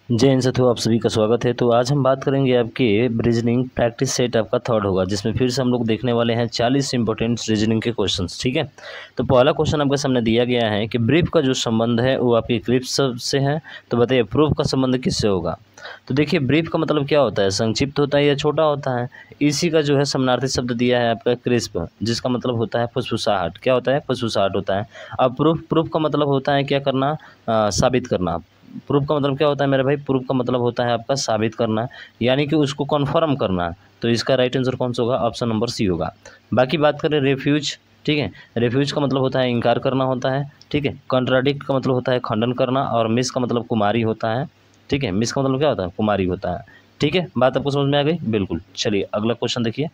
जय हिंद साथियों, आप सभी का स्वागत है। तो आज हम बात करेंगे आपके रीजनिंग प्रैक्टिस सेट आपका थर्ड होगा, जिसमें फिर से हम लोग देखने वाले हैं 40 इंपॉर्टेंट रीजनिंग के क्वेश्चंस। ठीक है, तो पहला क्वेश्चन आपके सामने दिया गया है कि ब्रीफ का जो संबंध है वो आपके क्रिप्स से है। तो बताइए प्रूफ का संबंध किससे होगा। तो देखिए ब्रीफ का मतलब क्या होता है, संक्षिप्त होता है या छोटा होता है। इसी का जो है समानार्थी शब्द दिया है आपका क्रिस्प, जिसका मतलब होता है फुसफुसाहट। क्या होता है? फुसफुसाहट होता है। अब प्रूफ का मतलब होता है क्या करना, साबित करना। प्रूफ का मतलब क्या होता है मेरे भाई? प्रूफ का मतलब होता है आपका साबित करना, यानी कि उसको कन्फर्म करना। तो इसका राइट आंसर कौन सा होगा? ऑप्शन नंबर सी होगा। बाकी बात करें रेफ्यूज, ठीक है, रेफ्यूज का मतलब होता है इनकार करना होता है। ठीक है, कॉन्ट्राडिक्ट का मतलब होता है खंडन करना, और मिस का मतलब कुमारी होता है। ठीक है, मिस का मतलब क्या होता है? कुमारी होता है। ठीक है, बात आपको समझ में आ गई? बिल्कुल। चलिए अगला क्वेश्चन देखिए,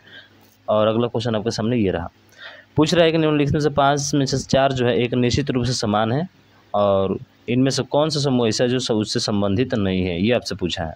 और अगला क्वेश्चन आपके सामने ये रहा। पूछ रहा है कि निम्नलिखित में से 5 में से 4 जो है एक निश्चित रूप से समान है, और इनमें से कौन सा समूह ऐसा है जो उससे संबंधित नहीं है, ये आपसे पूछा है।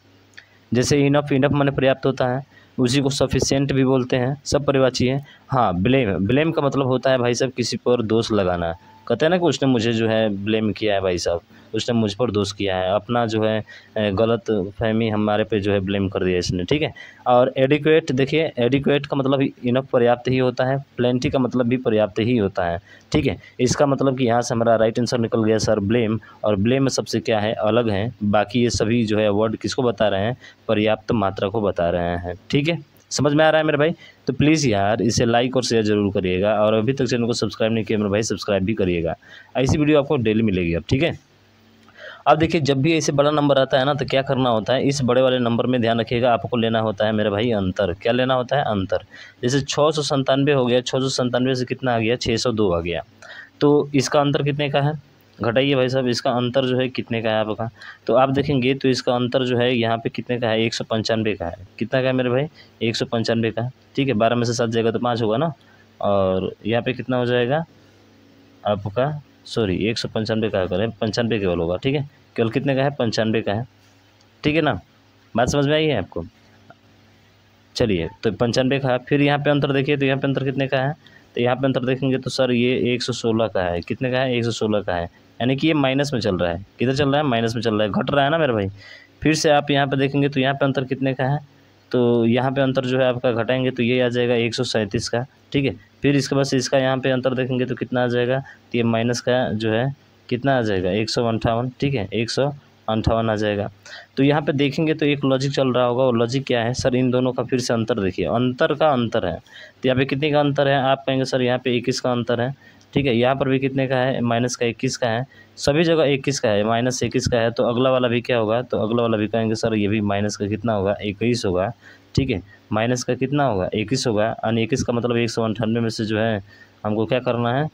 जैसे इनफ, इनफ माने पर्याप्त होता है, उसी को सफिशिएंट भी बोलते हैं, सब परिवाची है। हाँ, ब्लेम, ब्लेम का मतलब होता है भाई साहब किसी पर दोष लगाना। कहते हैं ना कि उसने मुझे जो है ब्लेम किया है भाई साहब, उसने मुझ पर दोष किया है, अपना जो है गलत फहमी हमारे पे जो है ब्लेम कर दिया इसने। ठीक है, और एडिक्वेट, देखिए एडिक्वेट का मतलब इनफ पर्याप्त ही होता है, प्लेंटी का मतलब भी पर्याप्त ही होता है। ठीक है, इसका मतलब कि यहाँ से हमारा राइट आंसर निकल गया सर ब्लेम, और ब्लेम में सबसे क्या है? अलग है। बाकी ये सभी जो है वर्ड किसको बता रहे हैं? पर्याप्त मात्रा को बता रहे हैं। ठीक है, समझ में आ रहा है मेरे भाई? तो प्लीज़ यार इसे लाइक और शेयर जरूर करिएगा, और अभी तक चैनल को सब्सक्राइब नहीं किया मेरे भाई, सब्सक्राइब भी करिएगा। ऐसी वीडियो आपको डेली मिलेगी अब। ठीक है, अब देखिए जब भी ऐसे बड़ा नंबर आता है ना, तो क्या करना होता है, इस बड़े वाले नंबर में ध्यान रखिएगा, आपको लेना होता है मेरे भाई अंतर। क्या लेना होता है? अंतर। जैसे 697 हो गया, 697 से कितना आ गया? 602 आ गया। तो इसका अंतर कितने का है? घटाइए भाई साहब, इसका अंतर जो है कितने का है आपका? तो आप देखेंगे तो इसका अंतर जो है यहाँ पे कितने का है? 195 का है। कितना का है मेरे भाई? 195 का। ठीक है, 12 में से 7 जाएगा तो 5 होगा ना, और यहाँ पे कितना हो जाएगा आपका? सॉरी, 195 का करें, 95 केवल होगा। ठीक है, केवल कितने का है? 95 का है। ठीक है ना, बात समझ में आई है आपको? चलिए, तो 95 का है। फिर यहाँ पे अंतर देखिए, तो यहाँ पे अंतर कितने का है? तो यहाँ पे अंतर देखेंगे तो सर ये 116 का है। कितने का है? 116 का है, यानी कि ये माइनस में चल रहा है। किधर चल रहा है? माइनस में चल रहा है, घट रहा है ना मेरे भाई। फिर से आप यहाँ पे देखेंगे तो यहाँ पे अंतर कितने का है? तो यहाँ पे अंतर जो है आपका घटाएंगे तो ये आ जाएगा 137 का। ठीक है, फिर इसके बाद से इसका यहाँ पे अंतर देखेंगे तो कितना आ जाएगा? तो ये माइनस का जो है कितना आ जाएगा? 158। ठीक है, 158 आ जाएगा। तो यहाँ पे देखेंगे तो एक लॉजिक चल रहा होगा, और लॉजिक क्या है सर? इन दोनों का फिर से अंतर देखिए, अंतर का अंतर है। तो यहाँ पे कितने का अंतर है? आप कहेंगे सर यहाँ पे 21 का अंतर है। ठीक है, यहाँ पर भी कितने का है? माइनस का 21 का है। सभी जगह 21 का है, माइनस 21 का है। तो अगला वाला भी क्या होगा? तो अगला वाला भी कहेंगे सर ये भी माइनस का कितना होगा? 21 होगा। ठीक है, माइनस का कितना होगा? 21 होगा, और 21 का मतलब 198 में से जो है हमको क्या करना है?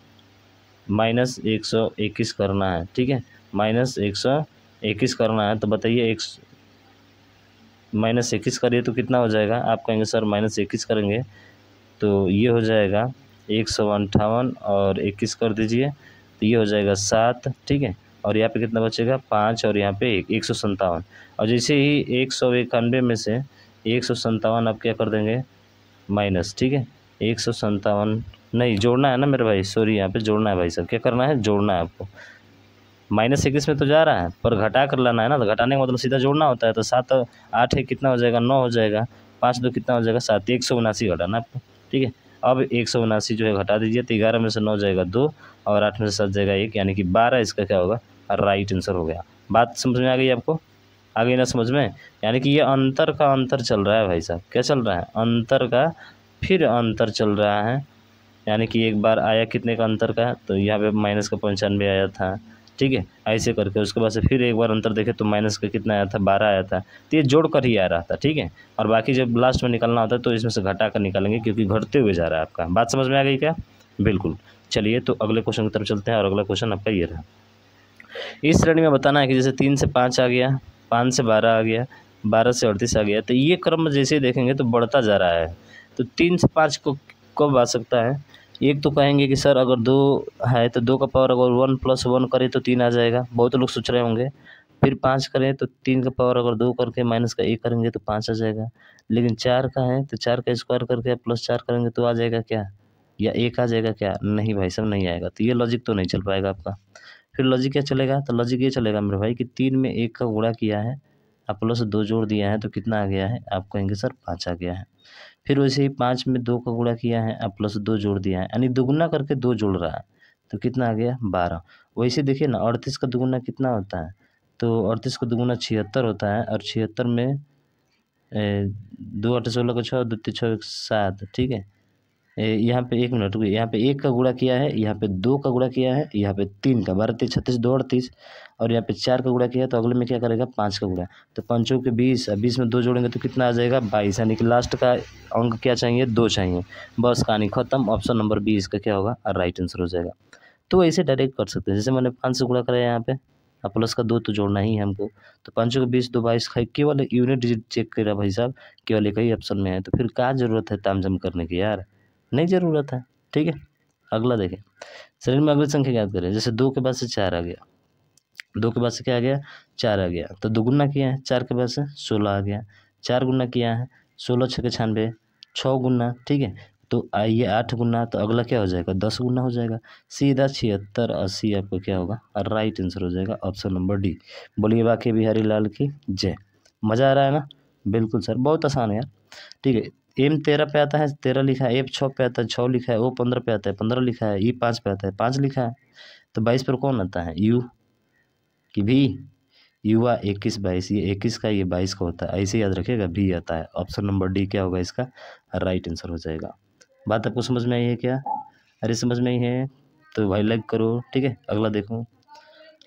माइनस 121 करना है। ठीक है, माइनस 121 करना है। तो बताइए एक माइनस 21 करिए तो कितना हो जाएगा? आप कहेंगे सर माइनस 21 करेंगे तो ये हो जाएगा 158, और 21 कर दीजिए तो ये हो जाएगा 7। ठीक है, और यहाँ पे कितना बचेगा? 5, और यहाँ पे 157। और जैसे ही 191 में से 157 आप क्या कर देंगे? माइनस। ठीक है, 157 नहीं, जोड़ना है ना मेरे भाई, सॉरी यहाँ पे जोड़ना है भाई साहब। क्या करना है? जोड़ना है आपको। माइनस 21 में तो जा रहा है, पर घटा कर लाना है ना, तो घटाने का मतलब सीधा जोड़ना होता है। तो 7 8 है कितना हो जाएगा? 9 हो जाएगा। 5 2 कितना हो जाएगा? 7। 179 घटाना आपको। ठीक है, अब 179 जो है घटा दीजिए, तो 11 में से 9 जाएगा 2, और 8 में से 7 जाएगा 1, यानी कि 12 इसका क्या होगा? राइट आंसर हो गया। बात समझ में आ गई आपको? आ गई ना समझ में? यानी कि ये अंतर का अंतर चल रहा है भाई साहब। क्या चल रहा है? अंतर का फिर अंतर चल रहा है, यानी कि एक बार आया कितने का अंतर का? तो यहाँ पे माइनस का 95 आया था। ठीक है, ऐसे करके उसके बाद से फिर एक बार अंतर देखे तो माइनस का कितना आया था? 12 आया था। तो ये जोड़ कर ही आ रहा था। ठीक है, और बाकी जब लास्ट में निकलना होता है तो इसमें से घटा कर निकालेंगे, क्योंकि घटते हुए जा रहा है आपका। बात समझ में आ गई क्या? बिल्कुल। चलिए तो अगले क्वेश्चन की तरफ चलते हैं, और अगला क्वेश्चन आपका ये रहा। इस श्रेणी में बताना है कि जैसे 3 से 5 आ गया, 5 से 12 आ गया, 12 से 38 आ गया, तो ये क्रम जैसे ही देखेंगे तो बढ़ता जा रहा है। तो 3 से 5 को कब आ सकता है? एक तो कहेंगे कि सर अगर 2 है तो 2 का पावर अगर 1 + 1 करें तो 3 आ जाएगा, बहुत लोग सोच रहे होंगे। फिर 5 करें तो 3 का पावर अगर 2 करके माइनस का 1 करेंगे तो 5 आ जाएगा। लेकिन 4 का है तो 4 का स्क्वायर करके +4 करेंगे तो आ जाएगा क्या? या 1 आ जाएगा क्या? नहीं भाई साहब, नहीं आएगा। तो ये लॉजिक तो नहीं चल पाएगा आपका। फिर लॉजिक क्या चलेगा? तो लॉजिक ये चलेगा मेरे भाई कि 3 में 1 का गुणा किया है, अब प्लस 2 जोड़ दिया है तो कितना आ गया है, आप कहेंगे सर 5 आ गया है। फिर वैसे ही 5 में 2 का गुणा किया है, अब प्लस 2 जोड़ दिया है, यानी दुगुना करके 2 जोड़ रहा है, तो कितना आ गया 12। वैसे देखिए ना 38 का दुगुना कितना होता है, तो 38 का दुगुना 76 होता है, और 76 में 2 8 16 का 6, 2 3 6 7, ठीक है। यहाँ पे 1 मिनट रुकिए, यहाँ पे 1 का गुणा किया है, यहाँ पे 2 का गुणा किया है, यहाँ पे 3 का, 12 3 36 2 38, और यहाँ पे 4 का गुणा किया है, तो अगले में क्या करेगा 5 का गुणा, तो 5 के 20, 20 में 2 जोड़ेंगे तो कितना आ जाएगा 22, यानी कि लास्ट का अंक क्या चाहिए 2 चाहिए। बस कहानी खत्म, ऑप्शन नंबर 20 का क्या होगा राइट आंसर हो जाएगा। तो ऐसे डायरेक्ट कर सकते हैं, जैसे मैंने 5 से गुणा कराया यहाँ पे, अब प्लस का 2 तो जोड़ना ही है हमको, तो 5 के 20 2 22, केवल यूनिट डिजिट चेक करा भाई साहब, केवल एक ही ऑप्शन में है, तो फिर क्या ज़रूरत है तामझाम करने की यार, नहीं ज़रूरत है। ठीक है, अगला देखें, शरीर में अगली संख्या याद करें, जैसे 2 के बाद से 4 आ गया, 2 के बाद से क्या आ गया 4 आ गया, तो दुगुना किया है 4 के बाद से 16 आ गया, 4 गुना किया है 16 6 96, 6 गुना, ठीक है, तो आइए 8 गुना, तो अगला क्या हो जाएगा 10 गुना हो जाएगा, सीधा 76 80 आपको क्या होगा राइट आंसर हो जाएगा, ऑप्शन नंबर डी। बोलिए बाकी बिहारी लाल की जय। मज़ा आ रहा है ना, बिल्कुल सर, बहुत आसान है यार। ठीक है, एम 13 पे आता है 13 लिखा है, एफ 6 पे आता है 6 लिखा है, ओ 15 पे आता है 15 लिखा है, ई 5 पे आता है 5 लिखा है, तो 22 पर कौन आता है यू कि भी, युवा 21 22, ये 21 का ये 22 का होता है, ऐसे याद रखिएगा भी आता है, ऑप्शन नंबर डी क्या होगा इसका राइट आंसर हो जाएगा। बात आपको समझ में आई है क्या, अरे समझ में आई है तो भाई लाइक करो। ठीक है, अगला देखो।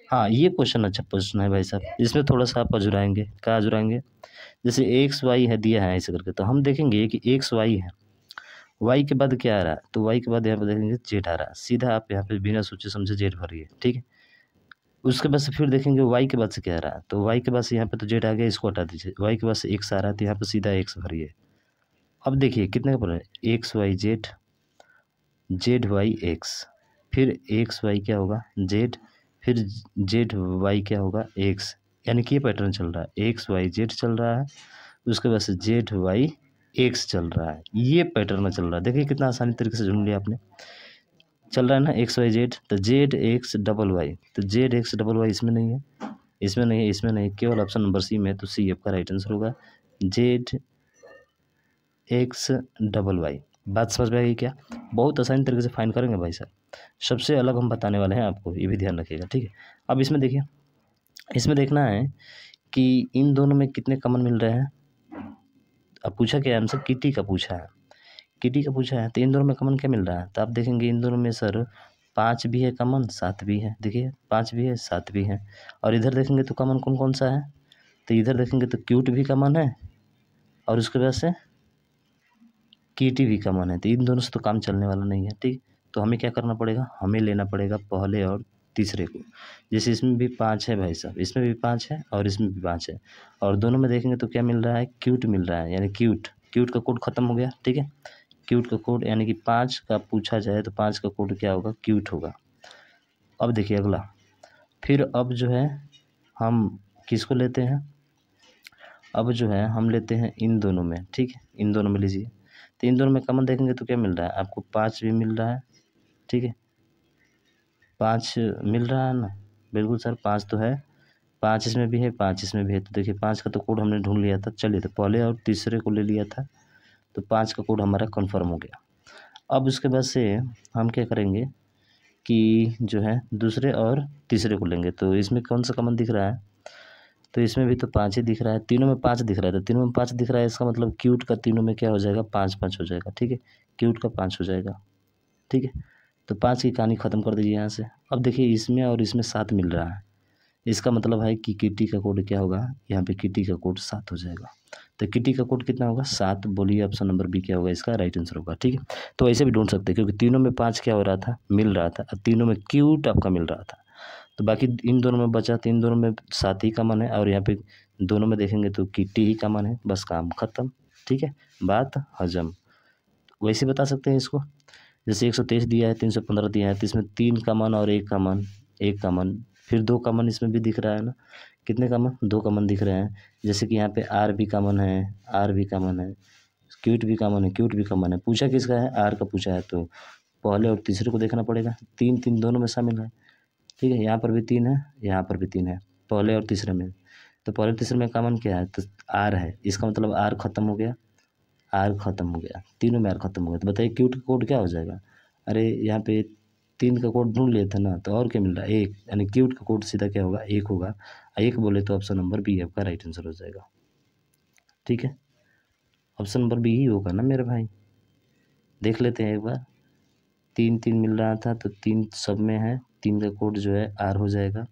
हाँ, ये क्वेश्चन अच्छा क्वेश्चन है भाई साहब, इसमें थोड़ा सा आप अजुराएंगे, क्या अजुराएंगे, जैसे एक्स वाई है दिया है ऐसे करके, तो हम देखेंगे कि एक्स वाई है, वाई के बाद क्या आ रहा है, तो वाई के बाद यहाँ पे देखेंगे जेड आ रहा है, सीधा आप यहाँ पे बिना सोचे समझे जेड भरिए। ठीक है, उसके बाद से फिर देखेंगे वाई के बाद से क्या आ रहा है, तो वाई के बाद से यहाँ पे तो जेड आ गया, इसको हटा दीजिए, वाई के बाद से एक्स आ रहा है, तो यहाँ पे सीधा एक्स भरिए। अब देखिए कितने का पड़ रहा है, x y z, z y x, फिर एक्स वाई क्या होगा जेड, फिर जेड वाई क्या होगा एक्स, यानी कि ये पैटर्न चल रहा है, एक्स वाई जेड चल रहा है, उसके बाद से जेड वाई एक्स चल रहा है, ये पैटर्न में चल रहा है। देखिए कितना आसानी तरीके से ढूंढ लिया आपने, चल रहा है ना एक्स वाई जेड, तो जेड एक्स डबल वाई, तो जेड एक्स डबल वाई इसमें नहीं है, इसमें नहीं है, इसमें नहीं, केवल ऑप्शन नंबर सी में है, तो सी आपका राइट आंसर होगा, जेड एक्स डबल वाई। बात समझ में आई क्या, बहुत आसानी तरीके से फाइंड करेंगे भाई साहब, सबसे अलग हम बताने वाले हैं आपको, ये भी ध्यान रखिएगा। ठीक है, अब इसमें देखिए, इसमें देखना है कि इन दोनों में कितने कॉमन मिल रहे हैं। अब पूछा क्या हमसे, किटी का पूछा है, किटी का पूछा है, तो इन दोनों में कॉमन क्या मिल रहा है, तो आप देखेंगे इन दोनों में सर 5 भी है कॉमन, 7 भी है, देखिए 5 भी है 7 भी है, और इधर देखेंगे तो कॉमन कौन कौन सा है, तो इधर देखेंगे तो क्यूट भी कॉमन है, और उसके बाद से कीटी भी कॉमन है, तो इन दोनों से तो काम चलने वाला नहीं है। ठीक, तो हमें क्या करना पड़ेगा, हमें लेना पड़ेगा पहले और तीसरे को, जैसे इसमें भी 5 है भाई साहब, इसमें भी 5 है और इसमें भी 5 है, और दोनों में देखेंगे तो क्या मिल रहा है क्यूट मिल रहा है, यानी क्यूट, क्यूट का कोड खत्म हो गया। ठीक है, क्यूट का कोड यानी कि 5 का पूछा जाए तो 5 का कोड क्या होगा क्यूट होगा। अब देखिए अगला, फिर अब जो है हम किसको लेते हैं, अब जो है हम लेते हैं इन दोनों में। ठीक है, इन दोनों में लीजिए, तो इन दोनों में कॉमन देखेंगे तो क्या मिल रहा है आपको 5 भी मिल रहा है। ठीक है, 5 मिल रहा है ना, बिल्कुल सर 5 तो है, 5 इसमें भी है 5 इसमें भी है, तो देखिए 5 का तो कोड हमने ढूंढ लिया था, चलिए तो पहले और तीसरे को ले लिया था, तो 5 का कोड हमारा कन्फर्म हो गया। अब उसके बाद से हम क्या करेंगे कि जो है दूसरे और तीसरे को लेंगे, तो इसमें कौन सा कॉमन दिख रहा है, तो इसमें भी तो 5 ही दिख रहा है, तीनों में 5 दिख रहा है, तो तीनों में 5 दिख रहा है, इसका मतलब क्यूट का तीनों में क्या हो जाएगा 5 5 हो जाएगा। ठीक है, क्यूट का 5 हो जाएगा। ठीक है, तो 5 की कहानी ख़त्म कर दीजिए यहाँ से। अब देखिए इसमें और इसमें 7 मिल रहा है, इसका मतलब है कि किटी का कोड क्या होगा, यहाँ पे किटी का कोड 7 हो जाएगा, तो किटी का कोड कितना होगा 7, बोलिए ऑप्शन नंबर बी क्या होगा इसका राइट आंसर होगा। ठीक है, तो ऐसे भी ढूंढ सकते हैं, क्योंकि तीनों में 5 क्या हो रहा था मिल रहा था, और तीनों में क्यूट आपका मिल रहा था, तो बाकी इन दोनों में बचा, तो इन दोनों में 7 ही कॉमन है, और यहाँ पे दोनों में देखेंगे तो किटी ही कॉमन है, बस काम खत्म। ठीक है, बात हजम। वैसे बता सकते हैं इसको, जैसे 123 दिया है 315 दिया है, तो इसमें 3 कॉमन और 1 कॉमन, 1 कॉमन, फिर 2 कॉमन इसमें भी दिख रहा है ना, कितने कॉमन 2 कॉमन दिख रहे हैं, जैसे कि यहाँ पे आर भी कॉमन है, आर भी कॉमन है, क्यूट भी कॉमन है, क्यूट भी कॉमन है, पूछा किसका है आर का पूछा है, तो पहले और तीसरे को देखना पड़ेगा, 3 3 दोनों में शामिल है। ठीक है, यहाँ पर भी 3 है, यहाँ पर भी 3 है, पहले और तीसरे में, तो पहले तीसरे में कॉमन क्या है, तो आर है, इसका मतलब आर खत्म हो गया, आर खत्म हो गया, तीनों में आर खत्म हो गया। तो बताइए क्यूट का कोड क्या हो जाएगा। अरे यहाँ पे 3 का कोड ढूंढ लिए थे ना, तो और क्या मिल रहा है 1, यानी क्यूट का कोड सीधा क्या होगा 1 होगा। 1 बोले तो ऑप्शन नंबर बी आपका राइट आंसर हो जाएगा। ठीक है, ऑप्शन नंबर बी ही होगा ना मेरे भाई। देख लेते हैं एक बार, 3 मिल रहा था तो 3 सब में है, 3 का कोड जो है आर हो जाएगा।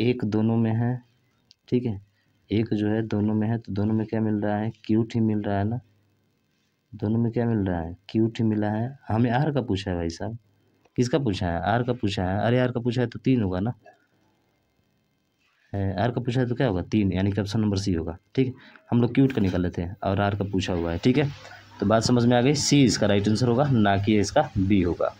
1 दोनों में है, ठीक है, 1 जो है दोनों में है, तो दोनों में क्या मिल रहा है, क्यूट ही मिल रहा है ना। दोनों में क्या मिल रहा है, क्यूट ही मिला है। हमें आर का पूछा है भाई साहब, किसका पूछा है, आर का पूछा है। अरे आर का पूछा है तो 3 होगा ना, आर का पूछा है तो क्या होगा 3, यानी कि ऑप्शन नंबर सी होगा। ठीक है, हम लोग क्यूट का निकाल लेते हैं और आर का पूछा हुआ है। ठीक है, तो बात समझ में आ गई, सी इसका राइट आंसर होगा, ना कि इसका बी होगा।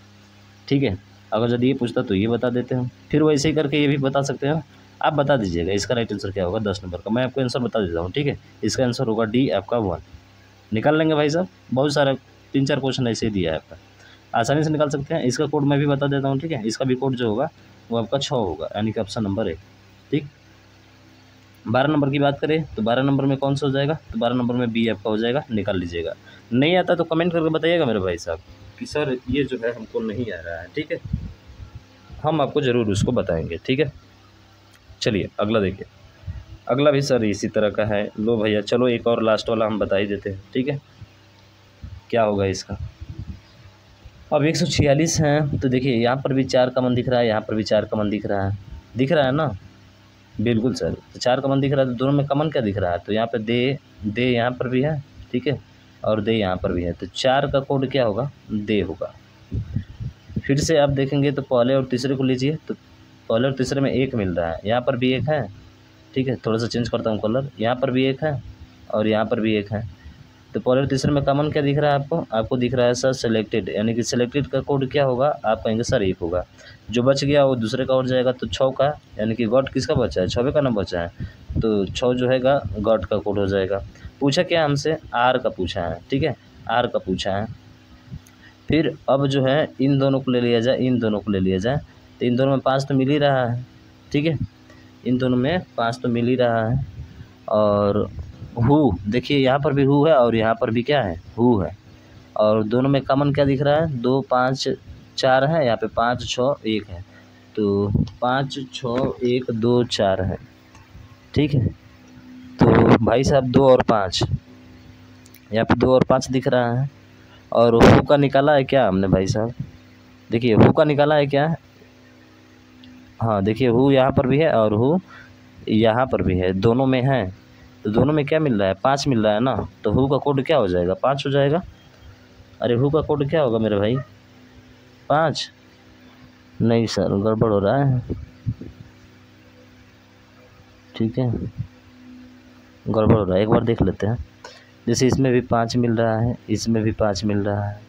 ठीक है, अगर यदि ये पूछता तो ये बता देते हम, फिर वैसे ही करके ये भी बता सकते हैं। आप बता दीजिएगा इसका राइट आंसर क्या होगा 10 नंबर का, मैं आपको आंसर बता देता हूँ। ठीक है, इसका आंसर होगा डी आपका 1। निकाल लेंगे भाई साहब, बहुत सारा 3-4 क्वेश्चन ऐसे ही दिया है आपका, आसानी से निकाल सकते हैं। इसका कोड मैं भी बता देता हूँ। ठीक है, इसका भी कोड जो होगा वो आपका 6 होगा, यानी कि ऑप्शन नंबर 1। ठीक, 12 नंबर की बात करें तो 12 नंबर में कौन सा हो जाएगा, तो 12 नंबर में बी आपका हो जाएगा, निकाल लीजिएगा। नहीं आता तो कमेंट करके बताइएगा मेरे भाई साहब कि सर ये जो है हमको नहीं आ रहा है। ठीक है, हम आपको ज़रूर उसको बताएंगे। ठीक है, चलिए अगला देखिए, अगला भी सर इसी तरह का है। लो भैया चलो एक और लास्ट वाला हम बता ही देते हैं। ठीक है, क्या होगा इसका, अब 146 हैं, तो देखिए यहाँ पर भी 4 कॉमन दिख रहा है, यहाँ पर भी 4 कॉमन दिख रहा है ना, बिल्कुल सर। तो 4 कॉमन दिख रहा है, तो दोनों में कॉमन क्या दिख रहा है, तो यहाँ पे दे यहाँ पर भी है, ठीक है, और दे यहाँ पर भी है, तो 4 का कोड क्या होगा, दे होगा। फिर से आप देखेंगे तो पहले और तीसरे को लीजिए, तो पहले और तीसरे में 1 मिल रहा है, यहाँ पर भी 1 है। ठीक है, थोड़ा सा चेंज करता हूँ कलर, यहाँ पर भी 1 है और यहाँ पर भी 1 है। तो पहले और तीसरे में कॉमन क्या दिख रहा है आपको दिख रहा है सर सिलेक्टेड, यानी कि सिलेक्टेड का कोड क्या होगा, आप कहेंगे सर 1 होगा। जो बच गया वो दूसरे का और जाएगा, तो 6 का, यानी कि गॉड किसका बचा है, 6वें का ना बचा है, तो 6 जो है गॉड का कोड हो जाएगा। पूछा क्या हमसे, आर का पूछा है। ठीक है, आर का पूछा है। फिर अब जो है इन दोनों को ले लिया जाए, इन दोनों को ले लिया जाए, तो इन दोनों में 5 तो मिल ही रहा है। ठीक है, इन दोनों में 5 तो मिल ही रहा है। और हु, देखिए यहाँ पर भी हु है और यहाँ पर भी क्या है, हु है, और दोनों में कॉमन क्या दिख रहा है, 2 5 4 है, यहाँ पे 5 6 1 है, तो 5 6 1 2 4 है। ठीक है, तो भाई साहब 2 और 5, यहाँ पे 2 और 5 दिख रहा है, और हु का निकाला है क्या हमने भाई साहब, देखिए हु का निकाला है क्या, हाँ देखिए हु यहाँ पर भी है और हु यहाँ पर भी है, दोनों में है, तो दोनों में क्या मिल रहा है, 5 मिल रहा है ना, तो हु का कोड क्या हो जाएगा, 5 हो जाएगा। अरे हु का कोड क्या होगा मेरे भाई, 5, नहीं सर गड़बड़ हो रहा है। ठीक है, गड़बड़ हो रहा है, एक बार देख लेते हैं। जैसे इसमें भी 5 मिल रहा है, इसमें भी 5 मिल रहा है,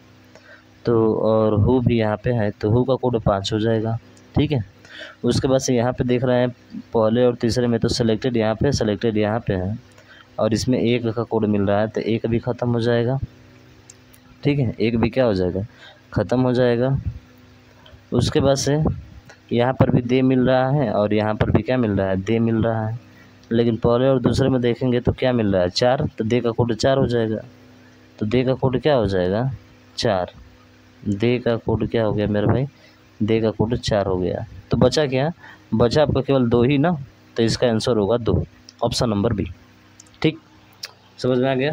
तो और हु भी यहाँ पे है, तो हु का कोड 5 हो जाएगा। ठीक है, उसके बाद से यहाँ पे देख रहे हैं पहले और तीसरे में तो सेलेक्टेड यहाँ पे है, और इसमें 1 का कोड मिल रहा है, तो 1 भी ख़त्म हो जाएगा। ठीक है, 1 भी क्या हो जाएगा, ख़त्म हो जाएगा। उसके बाद से यहाँ पर भी दे मिल रहा है और यहाँ पर भी क्या मिल रहा है, दे मिल रहा है, लेकिन पहले और दूसरे में देखेंगे तो क्या मिल रहा है, 4, तो दे का कोड 4 हो जाएगा। तो दे का कोड क्या हो जाएगा, 4, दे का कोड क्या हो गया मेरे भाई, दे का कोड 4 हो गया। तो बचा क्या, बचा आपका केवल 2 ही ना, तो इसका आंसर होगा 2, ऑप्शन नंबर बी। ठीक, समझ में आ गया।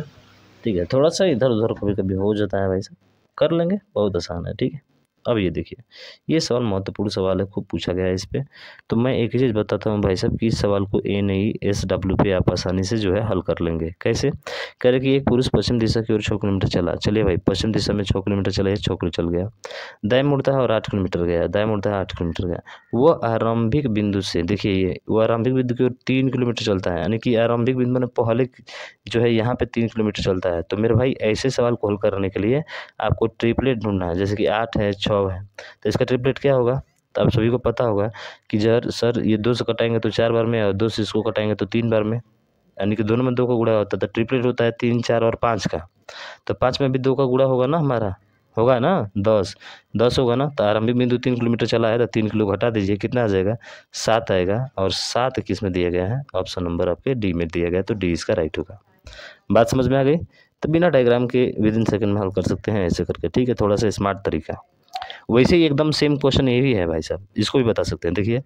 ठीक है, थोड़ा सा इधर उधर कभी कभी हो जाता है भाई साहब, कर लेंगे, बहुत आसान है। ठीक है, अब ये देखिए, ये सवाल महत्वपूर्ण सवाल है, खूब पूछा गया है इस पे। तो मैं एक ही चीज़ बताता हूँ भाई साहब कि इस सवाल को NISW पे आप आसानी से जो है हल कर लेंगे। कैसे, कह रहे कि एक पुरुष पश्चिम दिशा की ओर 6 किलोमीटर चला। चलिए भाई, पश्चिम दिशा में 6 किलोमीटर चला, ये 6 किलोमीटर चल गया, दाएं मुड़ता है और 8 किलोमीटर गया, दाएं मुड़ता है 8 किलोमीटर गया। वो आरंभिक बिंदु से, देखिए ये वो आरंभिक बिंदु की ओर 3 किलोमीटर चलता है, यानी कि आरंभिक बिंदु में पहले जो है यहाँ पे 3 किलोमीटर चलता है। तो मेरे भाई ऐसे सवाल को हल करने के लिए आपको ट्रिपलेट ढूंढना है, जैसे कि 8 है 6 है, तो इसका ट्रिपलेट क्या होगा, तो आप सभी को पता होगा कि सर ये 2 से कटाएंगे तो 4 बार में, और 2 से इसको कटाएंगे तो 3 बार में, यानी कि दोनों में 2 का गुणा होता है, तो ट्रिपलेट होता है 3 4 और 5 का। तो 5 में भी 2 का गुणा होगा ना हमारा, होगा ना, 10 होगा ना। तो आरंभिक बिंदु 3 किलोमीटर चला है तो 3 किलो घटा दीजिए, कितना आ जाएगा, 7 आएगा। और 7 किस में दिया गया है, ऑप्शन नंबर आपके डी में दिया गया है, तो डी इसका राइट होगा। बात समझ में आ गई। तो बिना डायग्राम के विद इन सेकंड में हल कर सकते हैं ऐसे करके, ठीक है, थोड़ा सा स्मार्ट तरीका। वैसे ही एकदम सेम क्वेश्चन ये भी है भाई साहब, इसको भी बता सकते हैं। देखिए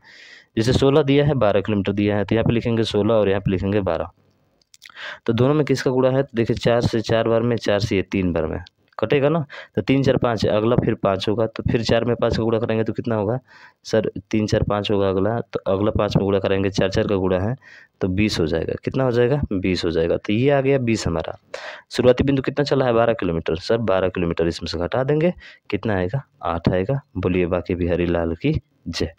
जैसे 16 दिया है, 12 किलोमीटर दिया है, तो यहाँ पे लिखेंगे 16 और यहाँ पे लिखेंगे 12। तो दोनों में किसका गुणा है, तो देखिए 4 से 4 बार में, 4 से ये 3 बार में कटेगा ना। तो 3 4 5 है, अगला फिर 5 होगा, तो फिर 4 में 5 का गुणा करेंगे तो कितना होगा सर, 3 4 5 होगा अगला, तो अगला 5 में गुणा करेंगे, 4 4 का गुणा है तो 20 हो जाएगा। कितना हो जाएगा, 20 हो जाएगा। तो ये आ गया 20 हमारा। शुरुआती बिंदु कितना चला है, 12 किलोमीटर। सर 12 किलोमीटर इसमें से घटा देंगे, कितना आएगा, 8 आएगा। बोलिए बाकी बिहारी लाल की जय।